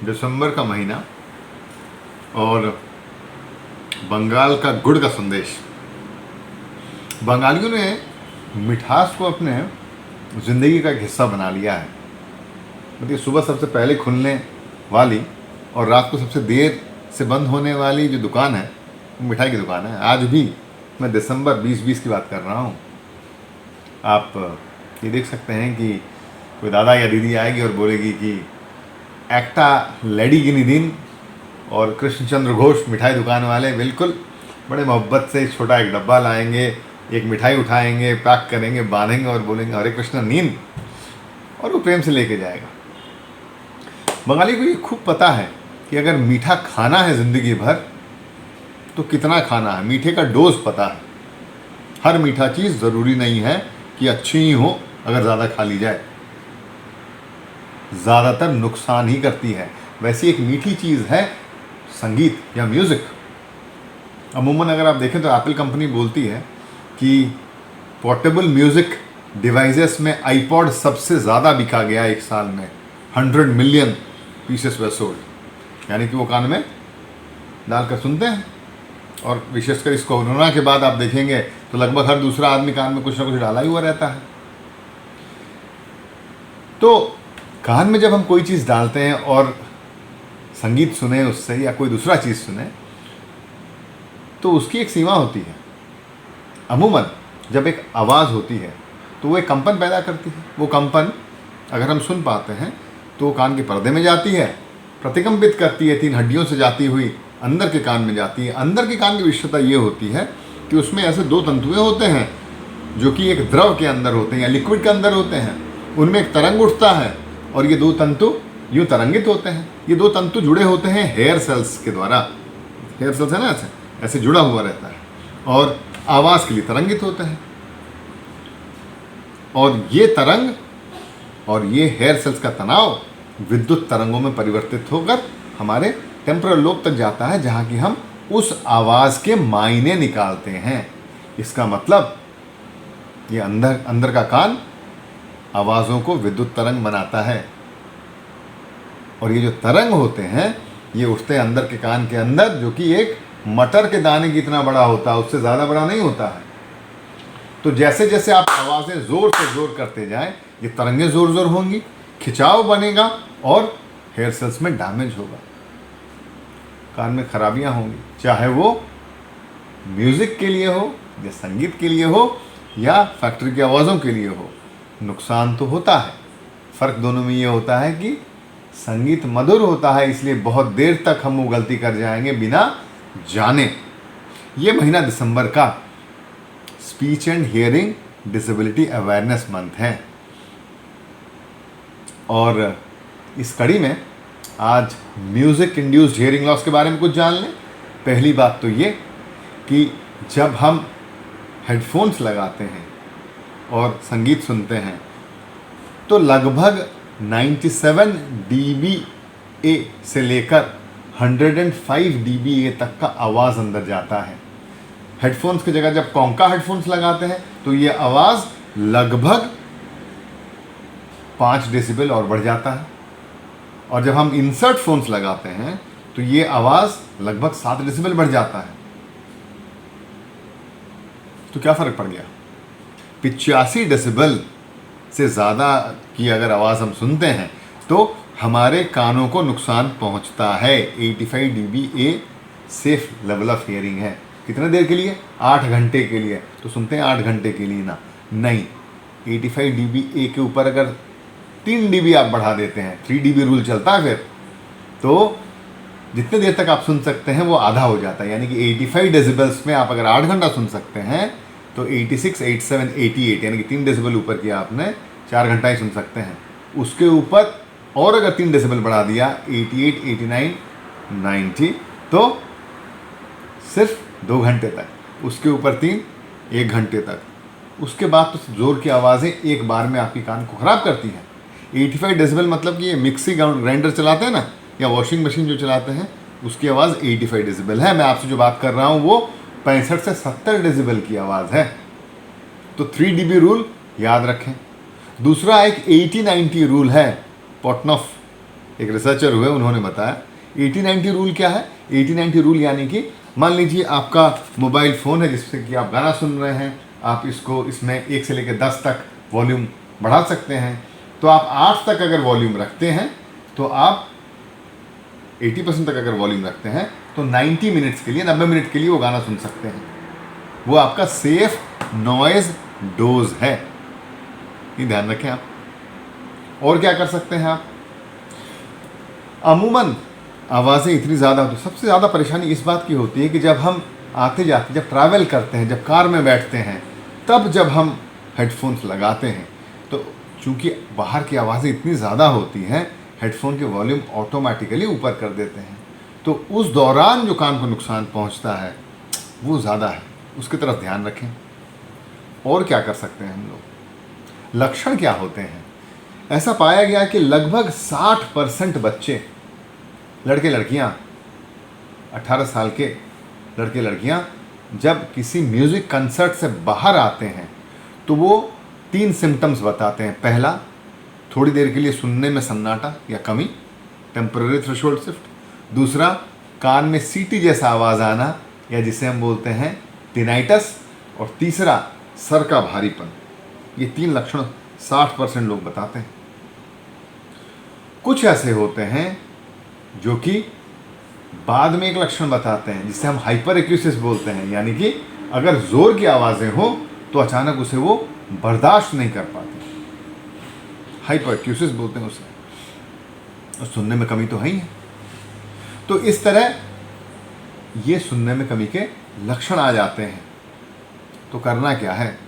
दिसंबर का महीना और बंगाल का गुड़ का संदेश। बंगालियों ने मिठास को अपने ज़िंदगी का एक हिस्सा बना लिया है। मतलब सुबह सबसे पहले खुलने वाली और रात को सबसे देर से बंद होने वाली जो दुकान है वो मिठाई की दुकान है। आज भी मैं दिसंबर 2020 की बात कर रहा हूँ। आप ये देख सकते हैं कि कोई दादा या दीदी आएगी और बोलेगी कि एक्टा लेडी गिनी और कृष्णचंद्र घोष मिठाई दुकान वाले बिल्कुल बड़े मोहब्बत से छोटा एक डब्बा लाएंगे, एक मिठाई उठाएंगे, पैक करेंगे, बांधेंगे और बोलेंगे हरे कृष्ण नींद, और वो प्रेम से लेके जाएगा। बंगाली को ये खूब पता है कि अगर मीठा खाना है ज़िंदगी भर तो कितना खाना है। मीठे का डोज पता है। हर मीठा चीज़ ज़रूरी नहीं है कि अच्छी ही हो, अगर ज़्यादा खा ली जाए ज़्यादातर नुकसान ही करती है। वैसी एक मीठी चीज़ है संगीत या म्यूज़िक। अमूमन अगर आप देखें तो एप्पल कंपनी बोलती है कि पोर्टेबल म्यूज़िक डिवाइसेस में आईपॉड सबसे ज़्यादा बिका गया एक साल में। 100 मिलियन पीसेस वे सोल्ड। यानी कि वो कान में डालकर सुनते हैं। और विशेषकर इस कोरोना के बाद आप देखेंगे तो लगभग हर दूसरा आदमी कान में कुछ ना कुछ डाला ही हुआ रहता है। तो कान में जब हम कोई चीज़ डालते हैं और संगीत सुने उससे या कोई दूसरा चीज़ सुने तो उसकी एक सीमा होती है। अमूमन जब एक आवाज़ होती है तो वो एक कंपन पैदा करती है। वो कंपन अगर हम सुन पाते हैं तो वो कान के पर्दे में जाती है, प्रतिकंपित करती है, 3 हड्डियों से जाती हुई अंदर के कान में जाती है। अंदर के कान की विशेषता ये होती है कि उसमें ऐसे 2 तंतुएं होते हैं जो कि एक द्रव के अंदर होते हैं या लिक्विड के अंदर होते हैं। उनमें एक तरंग उठता है और ये 2 तंतु यूँ तरंगित होते हैं। ये 2 तंतु जुड़े होते हैं हेयर सेल्स के द्वारा। हेयर सेल्स है ना, ऐसे जुड़ा हुआ रहता है और आवाज़ के लिए तरंगित होते हैं। और ये तरंग और ये हेयर सेल्स का तनाव विद्युत तरंगों में परिवर्तित होकर हमारे टेम्पोरल लोब तक जाता है, जहाँ कि हम उस आवाज़ के मायने निकालते हैं। इसका मतलब ये अंदर का कान आवाज़ों को विद्युत तरंग बनाता है। और ये जो तरंग होते हैं ये उठते हैं अंदर के कान के अंदर, जो कि एक मटर के दाने की इतना बड़ा होता है, उससे ज़्यादा बड़ा नहीं होता है। तो जैसे जैसे आप आवाज़ें ज़ोर से ज़ोर करते जाएं ये तरंगें ज़ोर ज़ोर होंगी, खिंचाव बनेगा और हेयर सेल्स में डैमेज होगा, कान में खराबियां होंगी। चाहे वो म्यूज़िक के लिए हो या संगीत के लिए हो या फैक्ट्री की आवाज़ों के लिए हो, नुकसान तो होता है। फ़र्क दोनों में ये होता है कि संगीत मधुर होता है, इसलिए बहुत देर तक हम वो गलती कर जाएंगे बिना जाने। ये महीना दिसंबर का speech and hearing disability awareness month है। और इस कड़ी में आज म्यूज़िक इंड्यूस्ड हियरिंग लॉस के बारे में कुछ जान लें। पहली बात तो ये कि जब हम हेडफोन्स लगाते हैं और संगीत सुनते हैं तो लगभग 97 dBA से लेकर 105 dBA तक का आवाज़ अंदर जाता है। हेडफोन्स की जगह जब कॉन्का हेडफोन्स लगाते हैं तो ये आवाज़ लगभग 5 डेसिबल और बढ़ जाता है। और जब हम इंसर्ट फोन्स लगाते हैं तो ये आवाज़ लगभग 7 डेसिबल बढ़ जाता है। तो क्या फ़र्क पड़ गया? 85 डेसिबल से ज़्यादा की अगर आवाज़ हम सुनते हैं तो हमारे कानों को नुकसान पहुंचता है। 85 dBA safe level of hearing है। कितने देर के लिए? 8 घंटे के लिए। तो सुनते हैं 8 घंटे के लिए ना, नहीं, 85 dBA के ऊपर अगर 3 dB आप बढ़ा देते हैं, 3 dB रूल चलता है फिर, तो जितने देर तक आप सुन सकते हैं वो आधा हो जाता है। यानी कि 85 डेसिबल्स में आप अगर 8 घंटा सुन सकते हैं तो 86, 87, 88 यानी कि 3 डेसिबल ऊपर किया आपने, 4 घंटा ही सुन सकते हैं। उसके ऊपर और अगर 3 डेसिबल बढ़ा दिया 88, 89, 90 तो सिर्फ 2 घंटे तक। उसके ऊपर 3, 1 घंटे तक। उसके बाद तो ज़ोर की आवाज़ें एक बार में आपकी कान को ख़राब करती हैं। 85 डेसिबल मतलब कि ये मिक्सी ग्राइंडर चलाते हैं ना, या वॉशिंग मशीन जो चलाते हैं, उसकी आवाज़ 85 डेसिबल है। मैं आपसे जो बात कर रहा हूँ वो 65 से 70 डेसिबल की आवाज़ है। तो 3 dB रूल याद रखें। दूसरा एक 80-90 रूल है, पोर्टनॉफ एक रिसर्चर हुए, उन्होंने बताया 80-90 रूल क्या है। 80-90 रूल यानी कि मान लीजिए आपका मोबाइल फ़ोन है जिससे कि आप गाना सुन रहे हैं, आप इसको इसमें 1 से लेकर 10 तक वॉल्यूम बढ़ा सकते हैं। तो आप 8 तक अगर वॉल्यूम रखते हैं तो आप 80% तक अगर वॉल्यूम रखते हैं तो 90 मिनट्स के लिए, 90 मिनट के लिए वो गाना सुन सकते हैं। वो आपका सेफ नॉइज़ डोज है, ये ध्यान रखें आप। और क्या कर सकते हैं आप, अमूमन आवाज़ें इतनी ज़्यादा होती, सबसे ज़्यादा परेशानी इस बात की होती है कि जब हम आते जाते, जब ट्रैवल करते हैं, जब कार में बैठते हैं, तब जब हम हेडफोन्स लगाते हैं तो चूंकि बाहर की आवाज़ें इतनी ज़्यादा होती हैं, हेडफोन के वॉल्यूम ऑटोमेटिकली ऊपर कर देते हैं। तो उस दौरान जो कान को नुकसान पहुंचता है वो ज़्यादा है, उसकी तरफ ध्यान रखें। और क्या कर सकते हैं हम लोग, लक्षण क्या होते हैं। ऐसा पाया गया कि लगभग 60% बच्चे, लड़के लड़कियां, 18 साल के लड़के लड़कियां जब किसी म्यूज़िक कंसर्ट से बाहर आते हैं तो वो 3 सिम्टम्स बताते हैं। पहला, थोड़ी देर के लिए सुनने में सन्नाटा या कमी, टेम्पररी थ्रेशोल्ड शिफ्ट। दूसरा, कान में सीटी जैसा आवाज़ आना या जिसे हम बोलते हैं टिनाइटस। और तीसरा, सर का भारीपन। ये 3 लक्षण 60% लोग बताते हैं। कुछ ऐसे होते हैं जो कि बाद में एक लक्षण बताते हैं जिसे हम हाइपर एक्यूसिस बोलते हैं, यानी कि अगर जोर की आवाज़ें हो तो अचानक उसे वो बर्दाश्त नहीं कर पाते, हाइपर एक्यूसिस बोलते हैं उसे, और सुनने में कमी तो है ही है। तो इस तरह ये सुनने में कमी के लक्षण आ जाते हैं। तो करना क्या है,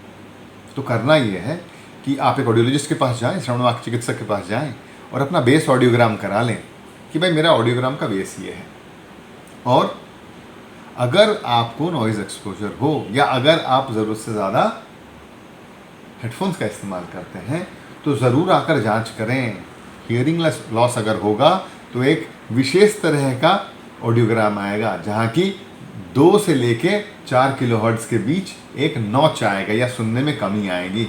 तो करना ये है कि आप एक ऑडियोलॉजिस्ट के पास जाएं, श्रवणवाक चिकित्सक के पास जाएं और अपना बेस ऑडियोग्राम करा लें कि भाई मेरा ऑडियोग्राम का बेस ये है। और अगर आपको नॉइज़ एक्सपोजर हो या अगर आप ज़रूरत से ज़्यादा हेडफोन्स का इस्तेमाल करते हैं तो ज़रूर आकर जांच करें। हियरिंग लॉस अगर होगा तो एक विशेष तरह का ऑडियोग्राम आएगा जहाँ की 2 से लेके 4 किलोहर्ट्ज़ के बीच एक नॉच आएगा या सुनने में कमी आएगी।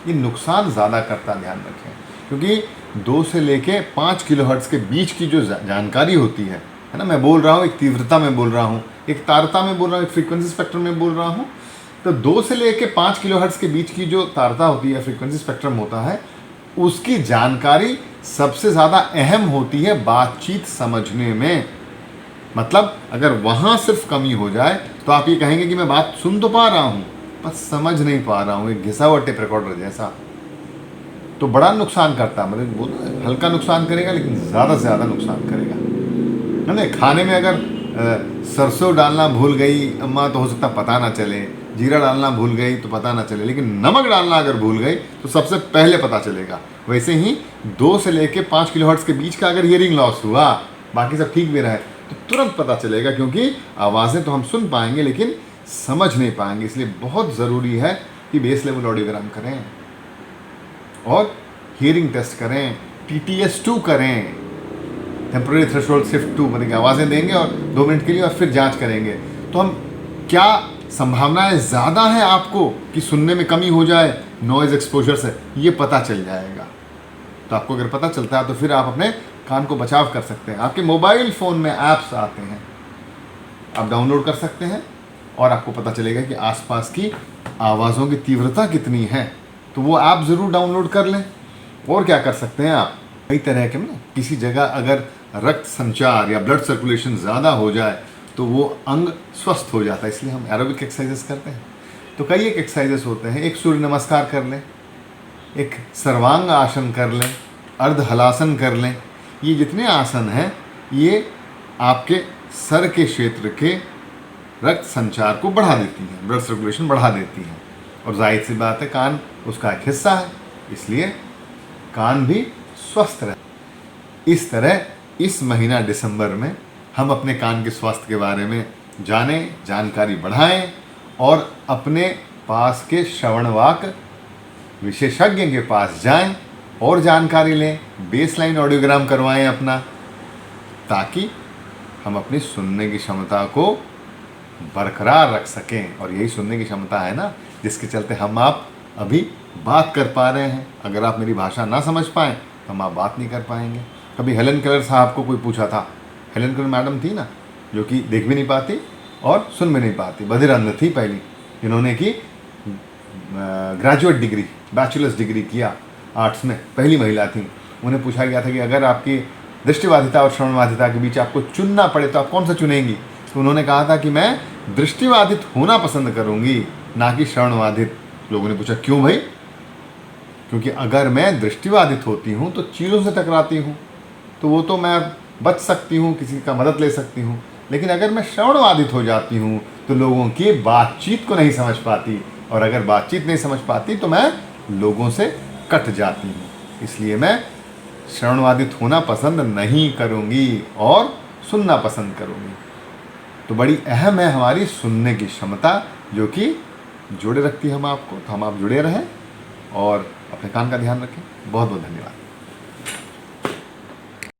ये नुकसान ज़्यादा करता, ध्यान रखें, क्योंकि 2 से लेके 5 किलोहर्ट्ज़ के बीच की जो जानकारी होती है ना, मैं बोल रहा हूँ एक तीव्रता में बोल रहा हूँ, एक तारता में बोल रहा हूँ, एक फ्रीक्वेंसी स्पेक्ट्रम में बोल रहा हूँ। तो 2 से लेके 5 किलोहर्ट्ज़ के बीच की जो तारता होती है, फ्रीक्वेंसी स्पेक्ट्रम होता है, उसकी जानकारी सबसे ज़्यादा अहम होती है बातचीत समझने में। मतलब अगर वहाँ सिर्फ कमी हो जाए तो आप ये कहेंगे कि मैं बात सुन तो पा रहा हूँ पर समझ नहीं पा रहा हूँ, एक घिसा हुआ टेप रिकॉर्डर जैसा। तो बड़ा नुकसान करता है, मतलब हल्का नुकसान करेगा लेकिन ज़्यादा से ज़्यादा नुकसान करेगा। है ना, खाने में अगर सरसों डालना भूल गई अम्मा तो हो सकता पता ना चले, जीरा डालना भूल गई तो पता ना चले, लेकिन नमक डालना अगर भूल गई तो सबसे पहले पता चलेगा। वैसे ही 2 से लेके 5 किलोहर्ट्ज़ के बीच का अगर हियरिंग लॉस हुआ, बाकी सब ठीक भी रहे, तो तुरंत पता चलेगा, क्योंकि आवाज़ें तो हम सुन पाएंगे लेकिन समझ नहीं पाएंगे। इसलिए बहुत ज़रूरी है कि बेस लेवल ऑडियोग्राम करें और हियरिंग टेस्ट करें, TTS2 करें, टेम्पररी थ्रेशोल्ड शिफ्ट 2, मतलब आवाज़ें देंगे और 2 मिनट के लिए और फिर जांच करेंगे। तो हम क्या संभावनाएं ज़्यादा हैं आपको कि सुनने में कमी हो जाए नॉइज़ एक्सपोजर से, ये पता चल जाएगा। तो आपको अगर पता चलता है तो फिर आप अपने कान को बचाव कर सकते हैं। आपके मोबाइल फ़ोन में ऐप्स आते हैं, आप डाउनलोड कर सकते हैं और आपको पता चलेगा कि आसपास की आवाज़ों की तीव्रता कितनी है। तो वो ऐप ज़रूर डाउनलोड कर लें। और क्या कर सकते हैं आप, कई तरह के ना, किसी जगह अगर रक्त संचार या ब्लड सर्कुलेशन ज़्यादा हो जाए तो वो अंग स्वस्थ हो जाता है, इसलिए हम एरोबिक एक्सरसाइजेस करते हैं। तो कई एक एक्सरसाइजेस होते हैं, एक सूर्य नमस्कार कर लें, एक सर्वांग आसन कर लें, अर्ध हलासन कर लें। ये जितने आसन हैं ये आपके सर के क्षेत्र के रक्त संचार को बढ़ा देती हैं, ब्लड सर्कुलेशन बढ़ा देती हैं। और जाहिर सी बात है कान उसका एक हिस्सा है, इसलिए कान भी स्वस्थ रहे। इस तरह इस महीना दिसंबर में हम अपने कान के स्वास्थ्य के बारे में जानें, जानकारी बढ़ाएं और अपने पास के श्रवणवाक विशेषज्ञ के पास जाएं और जानकारी लें, बेसलाइन ऑडियोग्राम करवाएं अपना, ताकि हम अपनी सुनने की क्षमता को बरकरार रख सकें। और यही सुनने की क्षमता है ना जिसके चलते हम आप अभी बात कर पा रहे हैं। अगर आप मेरी भाषा ना समझ पाएँ तो हम आप बात नहीं कर पाएंगे। कभी हेलन केलर साहब को कोई पूछा था, हेलन केलर मैडम थी ना, जो कि देख भी नहीं पाती और सुन भी नहीं पाती, बधिर अंध थी पहली, जिन्होंने की ग्रेजुएट डिग्री, बैचलर्स डिग्री किया आर्ट्स में, पहली महिला थी। उन्हें पूछा गया था कि अगर आपकी दृष्टिबाधिता और श्रवणबाधिता के बीच आपको चुनना पड़े तो आप कौन सा चुनेंगी? तो उन्होंने कहा था कि मैं दृष्टिबाधित होना पसंद करूंगी, ना कि श्रवणबाधित। लोगों ने पूछा क्यों भाई? क्योंकि अगर मैं दृष्टिबाधित होती हूँ तो चीज़ों से टकराती हूँ, तो वो तो मैं बच सकती हूँ, किसी का मदद ले सकती हूँ। लेकिन अगर मैं श्रवणबाधित हो जाती हूँ तो लोगों की बातचीत को नहीं समझ पाती, और अगर बातचीत नहीं समझ पाती तो मैं लोगों से कट जाती हूँ। इसलिए मैं श्रवणबाधित होना पसंद नहीं करूँगी और सुनना पसंद करूँगी। तो बड़ी अहम है हमारी सुनने की क्षमता, जो कि जोड़े रखती है हम आपको। तो हम आप जुड़े रहें और अपने कान का ध्यान रखें। बहुत बहुत धन्यवाद।